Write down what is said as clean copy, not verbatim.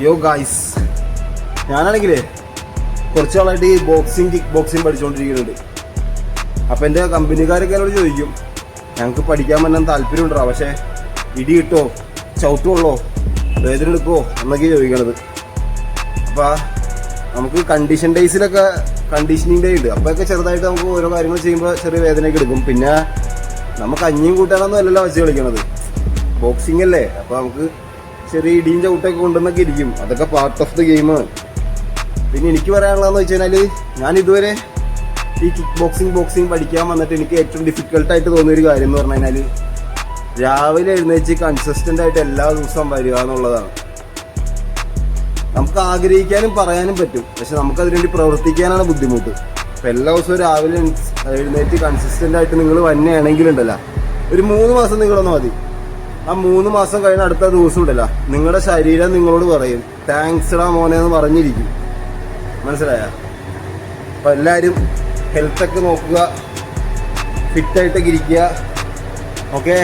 യോ ഗായ്സ്, ഞാനാണെങ്കിലേ കുറച്ച് നാളായിട്ട് ഈ കിക്ക് ബോക്സിങ് പഠിച്ചുകൊണ്ടിരിക്കുന്നുണ്ട്. അപ്പം എൻ്റെ കമ്പനിക്കാരൊക്കെ എന്നോട് ചോദിക്കും, ഞങ്ങൾക്ക് പഠിക്കാൻ പറ്റാൻ താല്പര്യമുണ്ടോ, പക്ഷേ ഇടി കിട്ടോ, ചവിട്ടുള്ളോ, വേദന എടുക്കുമോ എന്നൊക്കെ ചോദിക്കണത്. അപ്പം നമുക്ക് കണ്ടീഷനിങ് ഡേ ഉണ്ട്. അപ്പോഴൊക്കെ ചെറുതായിട്ട് നമുക്ക് ഓരോ കാര്യങ്ങൾ ചെയ്യുമ്പോൾ ചെറിയ വേദനയൊക്കെ എടുക്കും. പിന്നെ നമുക്ക് അഞ്ഞും കൂട്ടാനൊന്നും അല്ലല്ലോ വെച്ച് കളിക്കണത്, ബോക്സിംഗ് അല്ലേ. അപ്പോൾ നമുക്ക് ചെറിയ ഇടിയും ചവിട്ടൊക്കെ കൊണ്ടുവന്നൊക്കെ ഇരിക്കും. അതൊക്കെ പാർട്ട് ഓഫ് ദ ഗെയിമാണ്. പിന്നെ എനിക്ക് പറയാനുള്ളതെന്ന് വെച്ച് കഴിഞ്ഞാൽ, ഞാൻ ഇതുവരെ ഈ കിക്ക് ബോക്സിംഗ് പഠിക്കാൻ വന്നിട്ട് എനിക്ക് ഏറ്റവും ഡിഫിക്കൽട്ടായിട്ട് തോന്നിയൊരു കാര്യം എന്ന് പറഞ്ഞു കഴിഞ്ഞാൽ, രാവിലെ എഴുന്നേച്ച് കൺസിസ്റ്റൻ്റ് ആയിട്ട് എല്ലാ ദിവസവും വരിക എന്നുള്ളതാണ്. നമുക്ക് ആഗ്രഹിക്കാനും പറയാനും പറ്റും, പക്ഷെ നമുക്കതിനുവേണ്ടി പ്രവർത്തിക്കാനാണ് ബുദ്ധിമുട്ട്. അപ്പം എല്ലാ ദിവസവും രാവിലെ എഴുന്നേറ്റ് കൺസിസ്റ്റൻ്റ് ആയിട്ട് നിങ്ങൾ വന്നെയാണെങ്കിലുണ്ടല്ലോ, ഒരു 3 മാസം നിങ്ങളൊന്ന് മതി. ആ 3 മാസം കഴിഞ്ഞ അടുത്ത ദിവസം ഉണ്ടല്ലോ, നിങ്ങളുടെ ശരീരം നിങ്ങളോട് പറയും താങ്ക്സ് ഡാ മോനെ എന്ന് പറഞ്ഞിരിക്കും. മനസ്സിലായ? അപ്പം എല്ലാവരും ഹെൽത്തൊക്കെ നോക്കുക, ഫിറ്റായിട്ടൊക്കെ ഇരിക്കുക. ഓക്കെ.